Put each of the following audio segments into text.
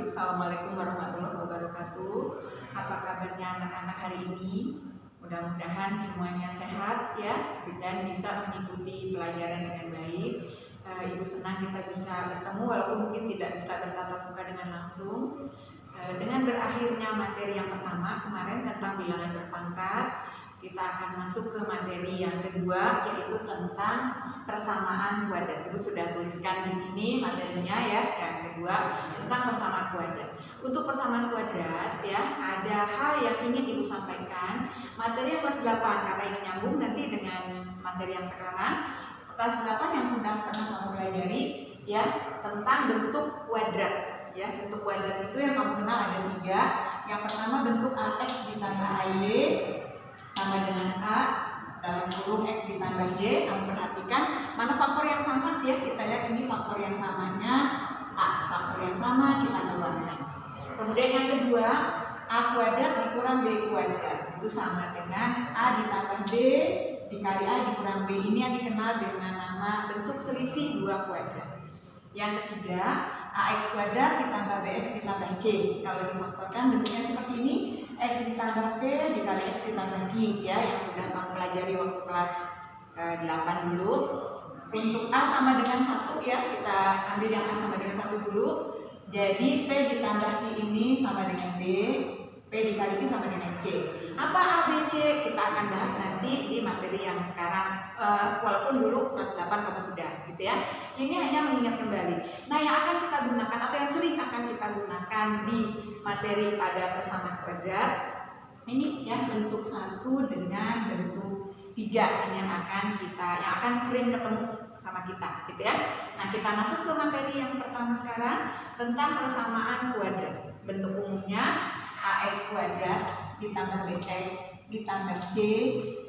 Assalamualaikum warahmatullahi wabarakatuh. Apa kabarnya anak-anak hari ini? Mudah-mudahan semuanya sehat ya dan bisa mengikuti pelajaran dengan baik. Ibu senang kita bisa bertemu walaupun mungkin tidak bisa bertatap muka dengan langsung. Dengan berakhirnya materi yang pertama kemarin tentang bilangan berpangkat, kita akan masuk ke materi yang kedua, yaitu tentang persamaan kuadrat. Ibu sudah tuliskan di sini materinya ya, yang kedua tentang persamaan kuadrat. Untuk persamaan kuadrat ya, ada hal yang ingin Ibu sampaikan. Materi yang kelas 8 karena ini nyambung nanti dengan materi yang sekarang. Kelas 8 yang sudah pernah kamu pelajari ya, tentang bentuk kuadrat. Ya, bentuk kuadrat itu yang kamu kenal ada 3. Yang pertama bentuk AX ditambah AY sama dengan A dalam kurung X ditambah Y. Kamu perhatikan mana faktor yang sama ya, kita lihat ini faktor yang samanya A, faktor yang sama kita keluarkan. Kemudian yang kedua, A kuadrat dikurang B kuadrat itu sama dengan A ditambah B dikali A dikurang B. Ini yang dikenal dengan nama bentuk selisih 2 kuadrat. Yang ketiga, AX kuadrat ditambah BX ditambah C. Kalau difaktorkan bentuknya seperti ini, X ditambah P dikali X ditambah Q ya, yang sudah kamu pelajari waktu kelas 8 dulu. Untuk A sama dengan 1 ya, kita ambil yang A sama dengan 1 dulu. Jadi P ditambah Q ini sama dengan B, P dikali Q sama dengan C. Apa A, B, C? Kita akan bahas nanti di materi yang sekarang, walaupun dulu kelas 8 kamu sudah gitu ya. Ini hanya mengingat kembali. Nah, yang akan kita gunakan atau yang sering akan kita gunakan di materi pada persamaan kuadrat ini ya, bentuk 1 dengan bentuk 3 ini yang akan sering ketemu sama kita gitu ya. Nah, kita masuk ke materi yang pertama sekarang tentang persamaan kuadrat. Bentuk umumnya AX kuadrat ditambah BX ditambah C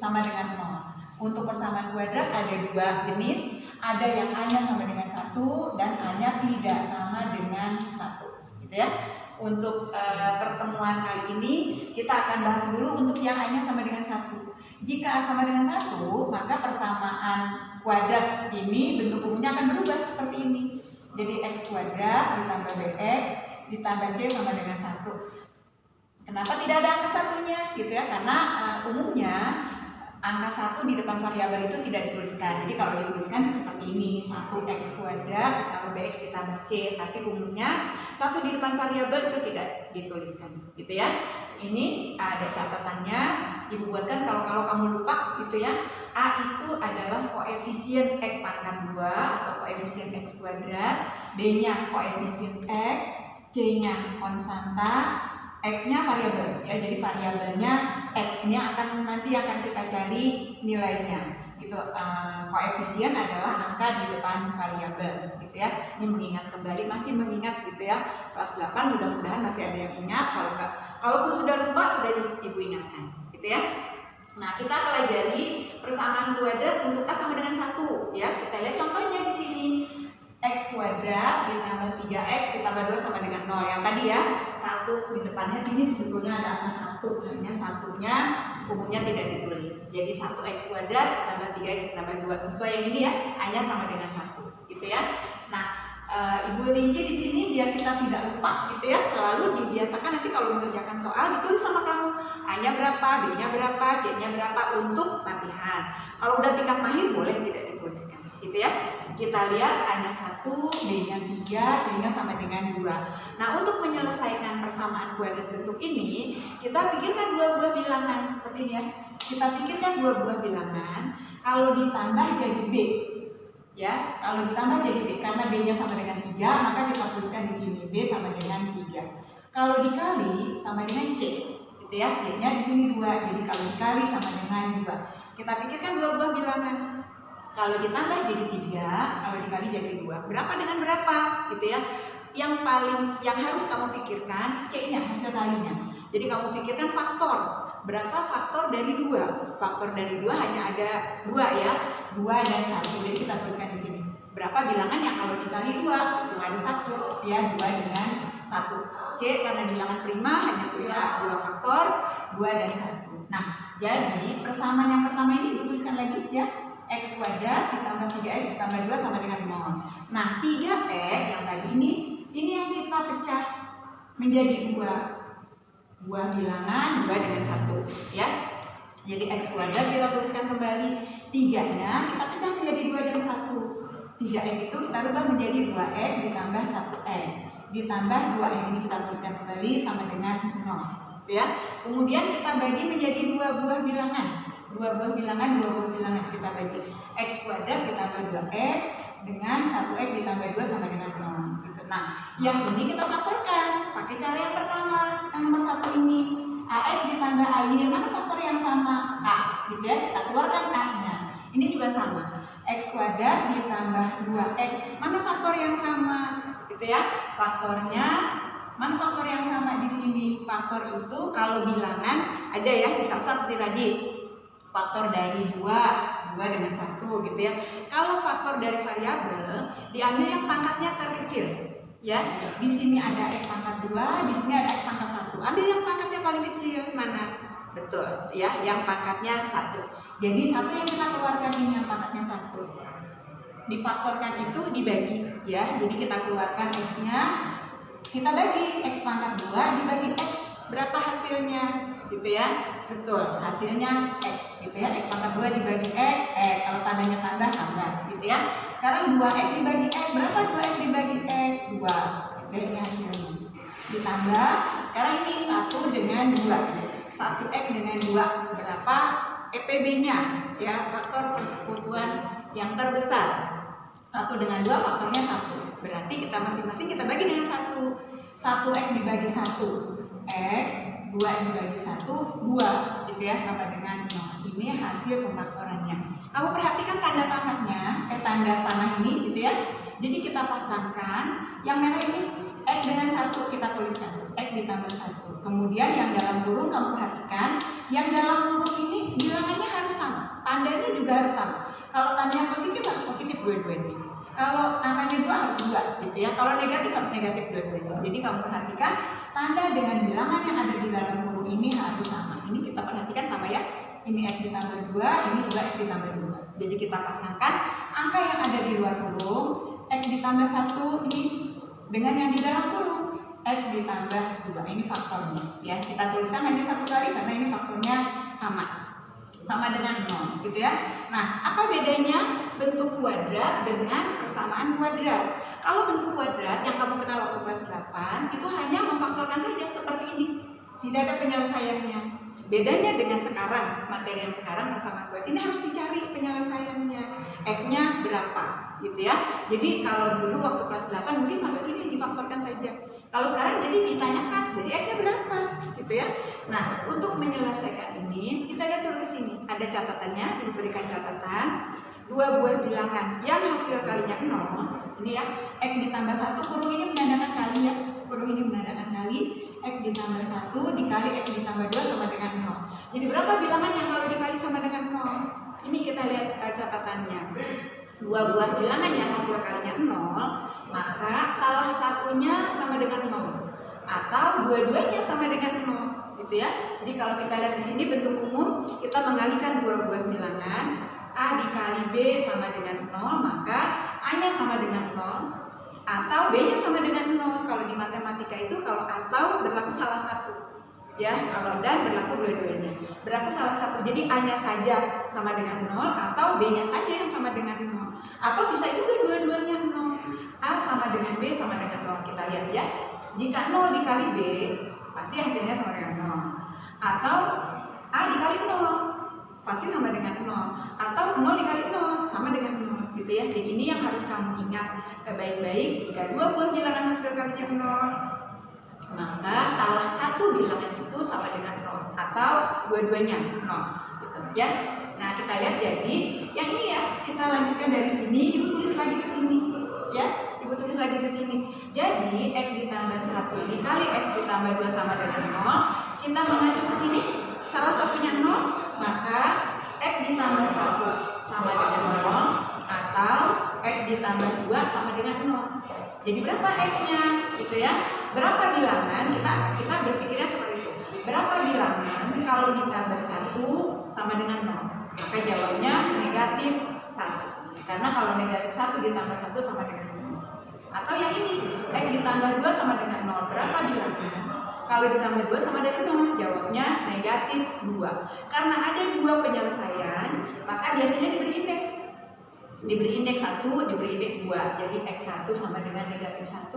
sama dengan 0. Untuk persamaan kuadrat ada 2 jenis. Ada yang A-nya sama dengan 1 dan A-nya tidak sama dengan 1 gitu ya. Untuk pertemuan kali ini kita akan bahas dulu untuk yang A-nya sama dengan 1. Jika A sama dengan 1, maka persamaan kuadrat ini bentuk umumnya akan berubah seperti ini. Jadi X kuadrat ditambah BX ditambah C sama dengan 1. Kenapa tidak ada angka satunya gitu ya? Karena umumnya angka 1 di depan variabel itu tidak dituliskan. Jadi kalau dituliskan sih seperti ini, 1x kuadrat ditambah bx ditambah c. Tapi umumnya 1 di depan variabel itu tidak dituliskan, gitu ya. Ini ada catatannya, Ibu buatkan kalau kamu lupa gitu ya. A itu adalah koefisien x pangkat 2 atau koefisien x kuadrat, B-nya koefisien x, C-nya konstanta, X-nya variabel ya, jadi variabelnya X ini nanti akan kita cari nilainya. Itu koefisien adalah angka di depan variabel gitu ya. Ini mengingat kembali, masih mengingat gitu ya. Kelas 8 mudah-mudahan masih ada yang ingat. Kalau enggak, kalaupun sudah lupa sudah Ibu ingatkan gitu ya. Nah, kita pelajari persamaan kuadrat untuk A sama dengan 1 ya. Kita lihat contohnya di sini. X kuadrat ditambah 3x ditambah 2 sama dengan 0. Yang tadi ya, 1 di depannya sini sebetulnya ada angka 1, hanya satunya umumnya tidak ditulis. Jadi 1x kuadrat ditambah 3x ditambah 2 sesuai yang ini ya, hanya sama dengan 1 gitu ya. Nah, Ibu rinci di sini biar kita tidak lupa gitu ya. Selalu dibiasakan nanti kalau mengerjakan soal ditulis sama kamu A-nya berapa, B-nya berapa, C-nya berapa untuk latihan. Kalau udah tingkat mahir boleh tidak dituliskan gitu ya. Kita lihat A-nya 1, B-nya 3, C-nya sama dengan 2. Nah, untuk menyelesaikan persamaan kuadrat bentuk ini, kita pikirkan 2 buah bilangan seperti ini ya. Kita pikirkan 2 buah bilangan, kalau ditambah jadi B. Ya, kalau ditambah jadi B, karena B-nya sama dengan 3, maka kita tuliskan di sini B sama dengan 3. Kalau dikali sama dengan C, gitu ya. C-nya di sini 2, jadi kalau dikali sama dengan 2. Kita pikirkan 2 buah bilangan. Kalau ditambah jadi 3, kalau dikali jadi 2. Berapa dengan berapa? Gitu ya. Yang harus kamu pikirkan C-nya, hasil kalinya. Jadi kamu pikirkan faktor. Berapa faktor dari 2? Faktor dari 2 hanya ada 2 ya. 2 dan 1. Jadi kita tuliskan di sini. Berapa bilangan yang kalau dikali 2? Cuma ada 1 ya, 2 dengan 1. C karena bilangan prima hanya punya 2 faktor, 2 dan 1. Nah, jadi persamaan yang pertama ini dituliskan lagi ya. X kuadrat ditambah 3x ditambah 2 sama dengan 0. Nah, 3x yang tadi ini yang kita pecah menjadi 2 buah bilangan 2 dengan 1 ya. Jadi X kuadrat kita tuliskan kembali, 3-nya kita pecah menjadi 2 dan 1. 3X itu kita rubah menjadi 2X ditambah 1X ditambah 2X ini kita tuliskan kembali sama dengan 0 ya. Kemudian kita bagi menjadi 2 buah bilangan, 2 buah bilangan kita bagi, X kuadrat ditambah 2X dengan 1X ditambah 2 sama dengan 0 gitu. Nah, yang ini kita faktorkan pakai cara yang pertama, yang nomor 1 ini, AX ditambah AY, mana faktor yang sama? A, gitu ya, kita keluarkan A-nya. Ini juga sama, X kuadrat ditambah 2X, mana faktor yang sama? Gitu ya, faktornya, mana faktor yang sama di sini? Faktor itu kalau bilangan ada ya, misal seperti tadi, faktor dari 2 dengan 1 gitu ya. Kalau faktor dari variabel diambil yang pangkatnya terkecil ya. Di sini ada X pangkat 2, di sini ada X pangkat 1. Ambil yang pangkatnya paling kecil mana? Betul ya, yang pangkatnya 1. Jadi 1 yang kita keluarkan ini yang pangkatnya 1. Difaktorkan itu dibagi ya. Jadi kita keluarkan X-nya, kita bagi X pangkat 2 dibagi X, berapa hasilnya? Gitu ya. Betul, hasilnya X gitu ya. X pangkat 2 dibagi X, kalau tandanya tambah gitu ya. Sekarang 2X dibagi X, berapa 2X dibagi X? 2. Jadi ini hasilnya. Ditambah, sekarang ini 1 dengan 2. 1X dengan 2, berapa EPB-nya? Ya, faktor persekutuan yang terbesar. 1 dengan 2 faktornya 1. Berarti kita masing-masing kita bagi dengan 1. 1X dibagi 1 X, 2 dibagi 1 2 gitu ya, sama dengan 0. Ini hasil pemfaktorannya. Kamu perhatikan tanda pangkatnya, tanda panah ini gitu ya. Jadi kita pasangkan yang merah ini X dengan 1 kita tuliskan X ditambah 1. Kemudian yang dalam kurung kamu perhatikan, yang dalam kurung ini bilangannya harus sama, tandanya juga harus sama. Kalau tandanya positif harus positif dua-duanya. Kalau angkanya 2 harus 2 gitu ya. Kalau negatif harus negatif dua-duanya. Jadi kamu perhatikan tanda dengan bilangan yang ada di dalam kurung ini harus sama. Ini kita perhatikan sama ya. Ini X ditambah 2, ini juga X ditambah 2. Jadi kita pasangkan angka yang ada di luar kurung, X ditambah 1 ini dengan yang di dalam kurung, X ditambah 2. Ini faktornya ya. Kita tuliskan hanya 1 kali karena ini faktornya sama dengan 0 gitu ya. Nah, apa bedanya bentuk kuadrat dengan persamaan kuadrat? Kalau bentuk kuadrat yang kamu kenal waktu kelas 8 itu hanya memfaktorkan saja seperti ini, tidak ada penyelesaiannya. Bedanya dengan sekarang, materi yang sekarang persamaan kuadrat, ini harus dicari penyelesaiannya, X-nya berapa gitu ya. Jadi kalau dulu waktu kelas 8 mungkin sampai sini difaktorkan saja. Kalau sekarang jadi ditanyakan, jadi X-nya berapa gitu ya. Nah, untuk menyelesaikan ini kita lihat dulu ke sini. Ada catatannya, diberikan catatan 2 buah bilangan yang hasil kalinya 0. Ini ya, X ditambah 1, kurung ini menandakan kali ya. Kurung ini menandakan kali, X ditambah 1 dikali X ditambah 2 sama dengan 0. Jadi berapa bilangan yang kalau dikali sama dengan 0? Ini kita lihat catatannya. 2 buah bilangan yang hasil kalinya 0, maka salah satunya sama dengan 0 atau dua-duanya sama dengan 0 gitu ya. Jadi kalau kita lihat di sini bentuk umum, kita mengalihkan 2 buah bilangan, A dikali B sama dengan 0, maka A-nya sama dengan 0 atau B-nya sama dengan 0. Kalau di matematika itu kalau atau berlaku salah satu ya, kalau dan berlaku dua-duanya. Berlaku salah satu, jadi A-nya saja sama dengan 0 atau B-nya saja yang sama dengan 0. Atau bisa juga dua-duanya 0. A sama dengan B sama dengan 0. Kita lihat ya. Jika 0 dikali B, pasti hasilnya sama dengan 0. Atau A dikali 0, pasti sama dengan 0. Atau 0 dikali 0, sama dengan 0 gitu ya. Jadi ini yang harus kamu ingat baik-baik. Jika 2 buah bilangan hasil kalinya 0, maka salah satu bilangan itu sama dengan 0 atau dua-duanya 0 gitu ya. Nah, kita lihat jadi yang ini ya, kita lanjutkan dari sini, Ibu tulis lagi ke sini ya. Ibu tulis lagi ke sini. Jadi X ditambah 1 dikali X ditambah 2 sama dengan 0. Kita mengacu ke sini, salah satunya 0, maka X ditambah 1 sama dengan 0 atau X ditambah 2 sama dengan 0. Jadi berapa X-nya gitu ya? Berapa bilangan? Kita berpikirnya seperti itu. Berapa bilangan kalau ditambah 1 sama dengan 0? Maka jawabnya negatif 1. Karena kalau negatif 1 ditambah 1 sama dengan 0. Atau yang ini, X ditambah 2 sama dengan 0. Berapa bilangan Kalau ditambah 2 sama dengan 0, jawabnya negatif 2. Karena ada 2 penyelesaian, maka biasanya diberi indeks. Diberi indeks 1, diberi indeks 2. Jadi X1 sama dengan negatif 1,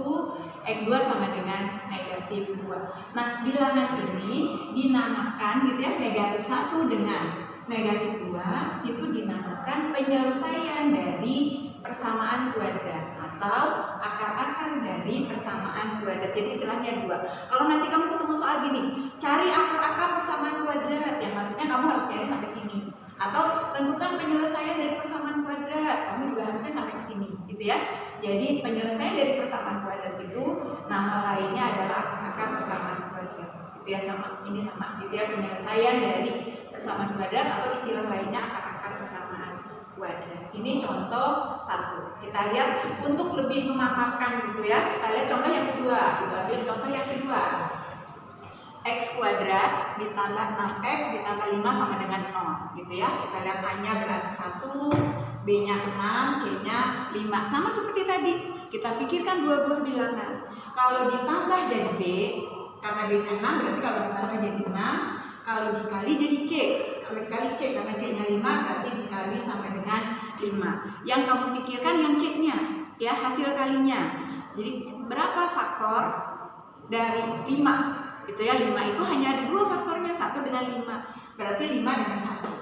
X2 sama dengan negatif 2. Nah, bilangan ini dinamakan gitu ya, negatif 1 dengan negatif 2 itu dinamakan penyelesaian dari persamaan kuadrat atau akar-akar dari persamaan kuadrat. Jadi istilahnya 2. Kalau nanti kamu ketemu soal gini, cari akar-akar persamaan kuadrat, yang maksudnya kamu harus cari sampai sini. Atau tentukan penyelesaian dari persamaan kuadrat, kamu juga harusnya sampai ke sini, gitu ya. Jadi penyelesaian dari persamaan kuadrat itu nama lainnya adalah akar-akar persamaan kuadrat, gitu ya. Sama ini sama, gitu ya, penyelesaian dari persamaan kuadrat atau istilah lainnya akar-akar persamaan kuadrat. Ini contoh 1. Kita lihat untuk lebih memantapkan, gitu ya. Kita lihat contoh yang kedua. Kita ambil contoh yang kedua. X kuadrat ditambah 6X ditambah 5 sama dengan 0, gitu ya. Kita lihat A-nya berarti 1, B-nya 6, C-nya 5. Sama seperti tadi, kita pikirkan dua buah bilangan. Kalau ditambah jadi B, karena B-nya 6 berarti kalau ditambah jadi 6, kalau dikali jadi C. Kalau dikali C, karena C-nya 5 berarti dikali sama dengan 5. Yang kamu pikirkan yang C-nya, ya, hasil kalinya. Jadi berapa faktor dari 5? Gitu ya, 5 itu hanya ada 2 faktornya, 1 dengan 5. Berarti 5 dengan 1.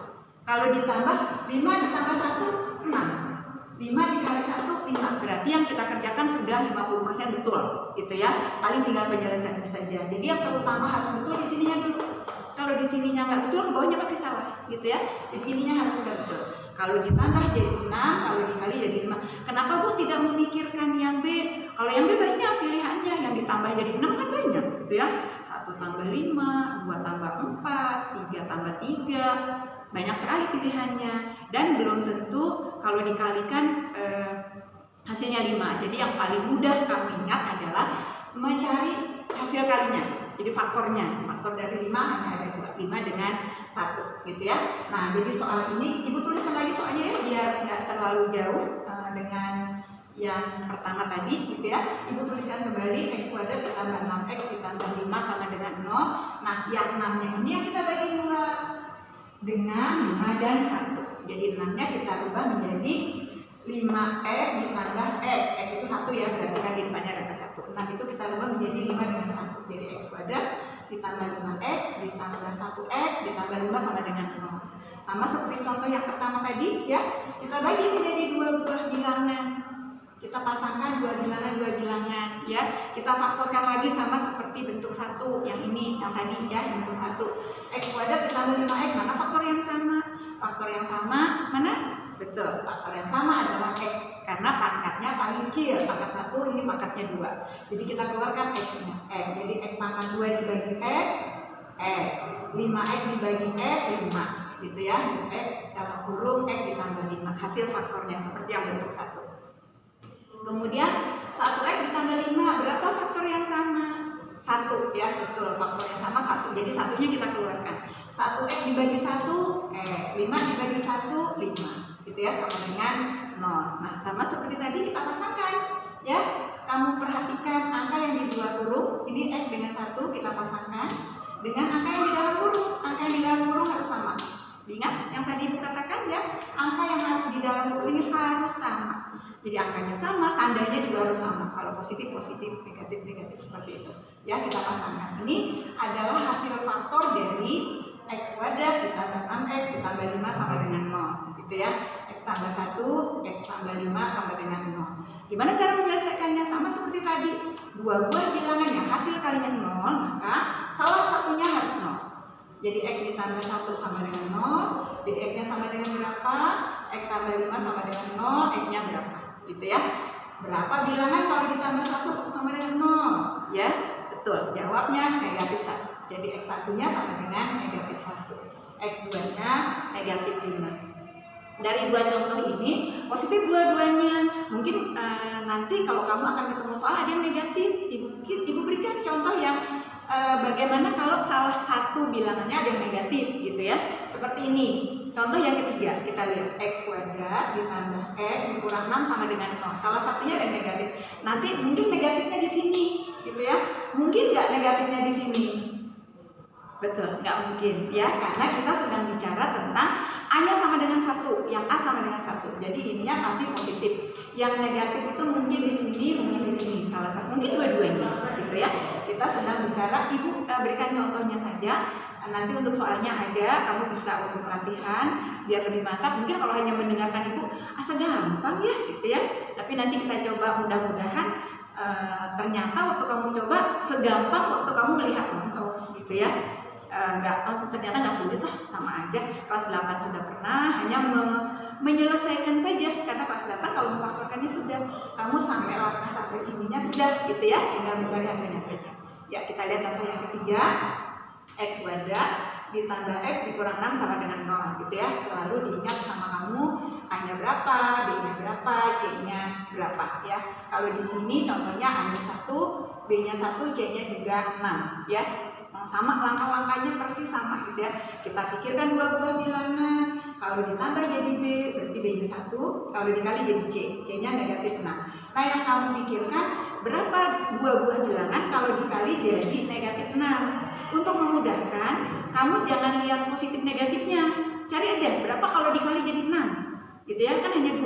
Kalau ditambah 5 ditambah 1, 6. 5 dikali 1, 5. Berarti yang kita kerjakan sudah 50% betul, gitu ya. Paling tinggal penyelesaian saja. Jadi yang terutama harus betul di sininya dulu. Kalau di sininya nggak betul, ke bawahnya pasti salah, gitu ya. Jadi ininya harus sudah betul. Kalau ditambah jadi 6, kalau dikali jadi 5. Kenapa Bu tidak memikirkan yang B? Kalau yang B banyak pilihannya, yang ditambah jadi 6 kan banyak, gitu ya. 1 tambah 5, 2 tambah 4, 3 tambah 3. Banyak sekali pilihannya. Dan belum tentu kalau dikalikan hasilnya 5. Jadi yang paling mudah kamu ingat adalah mencari hasil kalinya. Jadi faktornya, faktor dari 5 hanya ada 2, 5 dengan 1, gitu ya. Nah, jadi soal ini Ibu tuliskan lagi soalnya ya, biar nggak terlalu jauh dengan yang pertama tadi, gitu ya. Ibu tuliskan kembali X kuadrat ditambah 6X ditambah 5 sama dengan 0. Nah, yang 6-nya ini yang kita bagi 2 dengan 5 dan 1. Jadi 6-nya kita rubah menjadi 5X ditambah X. X itu 1 ya, berarti kan di depannya ada 1. 6 itu kita rubah menjadi 5 dengan 1. Jadi X kuadrat ditambah 5X ditambah 1X ditambah 5 sama dengan 0. Sama seperti contoh yang pertama tadi ya, kita bagi menjadi 2 buah bilangan. Kita pasangkan 2 bilangan ya. Kita faktorkan lagi sama seperti bentuk 1 yang ini, yang tadi ya, bentuk 1. X kuadrat ditambah 5X, mana faktor yang sama? Faktor yang sama mana? Betul, faktor yang sama adalah X, karena pangkatnya paling kecil. Pangkat 1, ini pangkatnya 2. Jadi kita keluarkan X-nya. Jadi X pangkat 2 dibagi X, 5X dibagi X, 5. Gitu ya, X dalam kurung X ditambah 5. Hasil faktornya seperti yang bentuk 1. Kemudian 1X ditambah 5, berapa faktor yang sama? 1 ya, betul, faktor yang sama 1. Jadi satunya kita keluarkan. 1X dibagi 1, 5 dibagi 1, 5. Gitu ya, sama dengan 0. Nah, sama seperti tadi kita pasangkan ya. Kamu perhatikan angka yang di luar huruf, ini X dengan 1 kita pasangkan dengan angka yang di dalam huruf. Angka yang di dalam huruf harus sama. Ingat yang tadi Ibu katakan ya, angka yang di dalam huruf ini harus sama. Jadi angkanya sama, tandanya juga harus sama. Kalau positif, positif, negatif, negatif, seperti itu. Ya, kita pasangkan. Ini adalah hasil faktor dari X kuadrat ditambah 6X ditambah 5 sama dengan 0. Gitu ya. X tambah 1, X tambah 5 sama dengan 0. Gimana cara menyelesaikannya? Sama seperti tadi. 2 buah bilangan yang hasil kalinya 0, maka salah satunya harus 0. Jadi X ditambah 1 sama dengan 0. Jadi X-nya sama dengan berapa? X tambah 5 sama dengan 0, X-nya berapa? Gitu ya. Berapa bilangan kalau ditambah 1 sama dengan 0? Ya, betul. Jawabnya negatif 1. Jadi X1-nya sama dengan negatif 1. X2-nya negatif 5. Dari 2 contoh ini, positif dua-duanya. Mungkin nanti kalau kamu akan ketemu soal ada yang negatif, Ibu berikan contoh yang bagaimana kalau salah satu bilangannya ada yang negatif, gitu ya. Seperti ini. Contoh yang ketiga, kita lihat X kuadrat ditambah X dikurang 6 sama dengan 0. Salah satunya ada yang negatif. Nanti mungkin negatifnya di sini. gitu ya. Mungkin nggak negatifnya di sini? Betul, nggak mungkin ya, karena kita sedang bicara tentang A-nya sama dengan 1, yang A sama dengan 1. Jadi ininya pasti positif. Yang negatif itu mungkin di sini, mungkin di sini, salah satu, mungkin dua-duanya, gitu ya. Kita sedang bicara, Ibu berikan contohnya saja. Nanti untuk soalnya ada, kamu bisa untuk latihan biar lebih mantap. Mungkin kalau hanya mendengarkan Ibu, asa gampang ya, gitu ya. Tapi nanti kita coba, mudah-mudahan ternyata waktu kamu coba segampang waktu kamu melihat contoh, gitu ya. Ternyata nggak sulit lah, sama aja. Kelas 8 sudah pernah, hanya menyelesaikan saja, karena kelas 8 kalau memfaktorkannya sudah, kamu sampai langkah sampai sininya sudah, gitu ya, tinggal mencari hasilnya saja. Ya, kita lihat contoh yang ketiga, X kuadrat ditambah X dikurang 6 sama dengan 0, gitu ya. Selalu diingat sama kamu, A-nya berapa, B-nya berapa, C-nya berapa ya. Kalau di sini contohnya A-nya 1, B-nya 1, C-nya juga 6 ya. Sama, langkah-langkahnya persis sama, gitu ya. Kita pikirkan dua buah bilangan, kalau ditambah jadi B berarti B-nya 1, kalau dikali jadi C, C-nya negatif 6. Nah, yang kamu pikirkan berapa dua buah bilangan kalau dikali jadi negatif 6. Untuk memudahkan, kamu jangan lihat positif negatifnya, cari aja berapa kalau dikali jadi 6, gitu ya. Kan hanya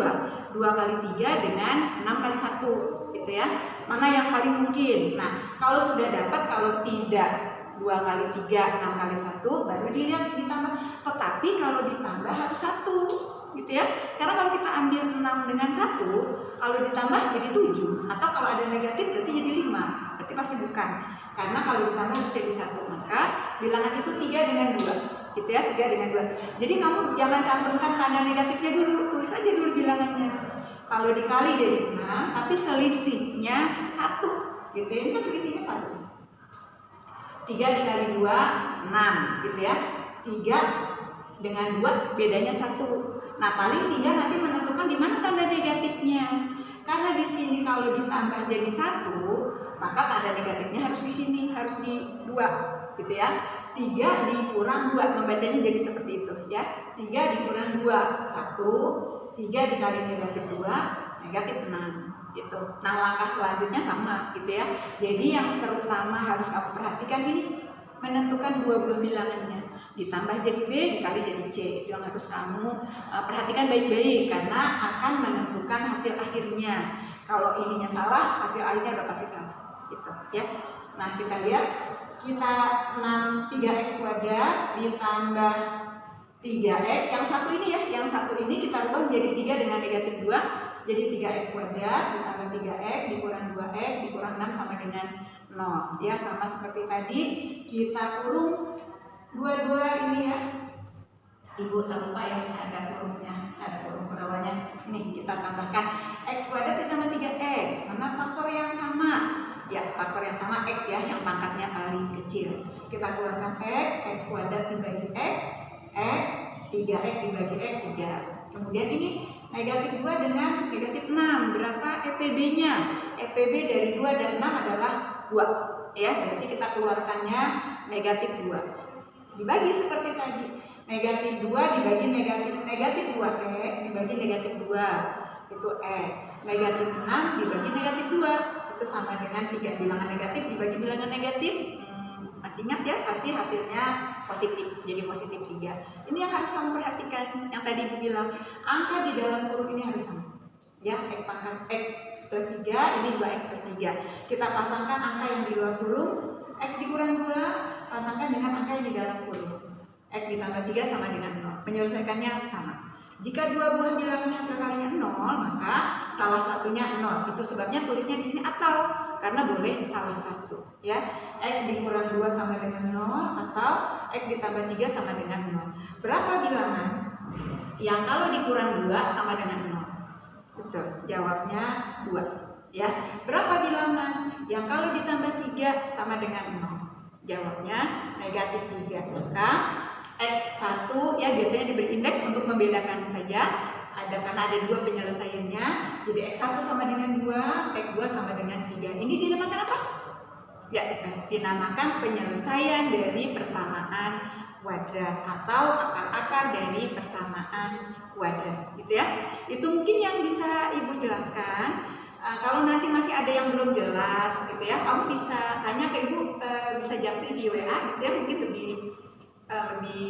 2 kali 3 dengan 6 kali 1, gitu ya. Mana yang paling mungkin? Nah, kalau sudah dapat, kalau tidak 2 kali 3, 6 kali 1, baru dilihat ditambah. Tetapi kalau ditambah harus 1, gitu ya. Karena kalau kita ambil 6 dengan 1, kalau ditambah jadi 7. Atau kalau ada negatif berarti jadi 5. Berarti pasti bukan. Karena kalau ditambah harus jadi 1. Maka bilangan itu 3 dengan 2, gitu ya, 3 dengan 2. Jadi kamu jangan cantumkan tanda negatifnya dulu, tulis aja dulu bilangannya. Kalau dikali jadi 6, tapi selisihnya 1, gitu ya. Ini kan selisihnya 1. 3 dikali 2, 6, gitu ya. 3 dengan 2 bedanya 1. Nah, paling 3 nanti menentukan di mana tanda negatifnya. Karena di sini kalau ditambah jadi 1, maka tanda negatifnya harus di sini, harus di 2, gitu ya. 3 dikurang 2, membacanya jadi seperti itu ya. 3 dikurang 2, 1. 3 dikali negatif 2, negatif 6. Gitu. Nah, langkah selanjutnya sama, gitu ya. Jadi yang terutama harus kamu perhatikan ini, menentukan dua buah bilangannya, ditambah jadi B dikali jadi C. Itu yang harus kamu perhatikan baik-baik, karena akan menentukan hasil akhirnya. Kalau ininya salah, hasil akhirnya udah pasti salah, gitu ya. Nah, kita lihat, kita 3x kuadrat ditambah 3x, yang satu ini ya, yang satu ini kita rubah menjadi 3 dengan negatif 2. Jadi 3x kuadrat ditambah 3x dikurang 2x dikurang 6 sama dengan 0. Ya, sama seperti tadi, kita kurung dua-dua ini ya. Ibu terlupa ya, ada kurungnya, ada kurung kurawanya. Ini kita tambahkan x kuadrat ditambah 3x. Mana faktor yang sama? Ya, faktor yang sama x ya, yang pangkatnya paling kecil. Kita keluarkan x kuadrat dibagi x, 3x dibagi x 3. Kemudian ini negatif 2 dengan negatif 6. Berapa EPB-nya? EPB dari 2 dan 6 adalah 2. Ya, berarti kita keluarkannya negatif 2. Dibagi seperti tadi. Negatif 2 dibagi negatif 2x dibagi negatif 2. Itu Negatif 6 dibagi negatif 2. Itu sama dengan 3 bilangan negatif dibagi bilangan negatif. Masih ingat ya, pasti hasilnya positif, jadi positif 3. Ini yang harus kamu perhatikan, yang tadi Ibu bilang, angka di dalam kurung ini harus sama ya. X pangkat X plus 3, ini 2x plus 3. Kita pasangkan angka yang di luar kurung, X dikurang 2, pasangkan dengan angka yang di dalam kurung, X ditambah 3 sama dengan 0. Menyelesaikannya sama. Jika dua buah bilangan hasil kalinya 0, maka salah satunya 0. Itu sebabnya tulisnya di sini atau, karena boleh salah satu ya. X dikurang 2 sama dengan 0 atau X ditambah 3 sama dengan 0. Berapa bilangan yang kalau dikurang 2 sama dengan 0? Betul, jawabnya 2 ya. Berapa bilangan yang kalau ditambah 3 sama dengan 0? Jawabnya negatif 3. Maka X1 ya, biasanya diberi indeks untuk membedakan saja. Karena ada 2 penyelesaiannya. Jadi X1 sama dengan 2, X2 sama dengan 3. Ini dinamakan apa? Ya, dinamakan penyelesaian dari persamaan kuadrat atau akar-akar dari persamaan kuadrat, gitu ya. Itu mungkin yang bisa Ibu jelaskan. Kalau nanti masih ada yang belum jelas gitu ya, kamu bisa tanya ke ibu, bisa japri di WA gitu ya, mungkin lebih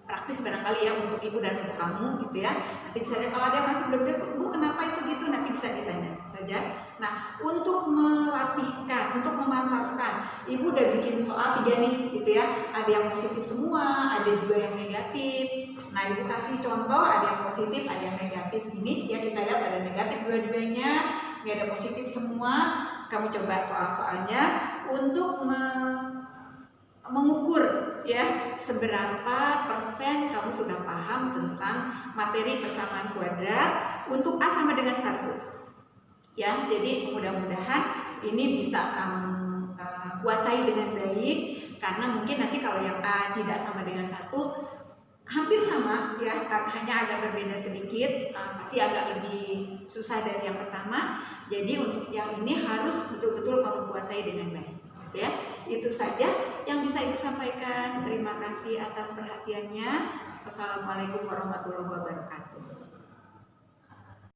praktis barangkali ya untuk ibu dan untuk kamu gitu ya. Nanti bisa kalau ada yang masih belum jelas, bu kenapa itu gitu, nanti bisa ditanya saja. Nah, untuk melatihkan, untuk memantapkan, ibu udah bikin soal 3 nih gitu ya, ada yang positif semua, ada juga yang negatif. Nah, ibu kasih contoh, ada yang positif, ada yang negatif. Ini ya kita lihat ada negatif dua-duanya, nggak ada positif semua. Kamu coba soal-soalnya untuk mengukur ya seberapa persen kamu sudah paham tentang materi persamaan kuadrat untuk A sama dengan 1. Ya, jadi mudah-mudahan ini bisa kamu kuasai dengan baik, karena mungkin nanti kalau yang A tidak sama dengan 1 hampir sama ya, hanya agak berbeda sedikit, pasti agak lebih susah dari yang pertama. Jadi untuk yang ini harus betul-betul kamu kuasai dengan baik gitu ya. Itu saja yang bisa Ibu sampaikan. Terima kasih atas perhatiannya. Wassalamualaikum warahmatullahi wabarakatuh.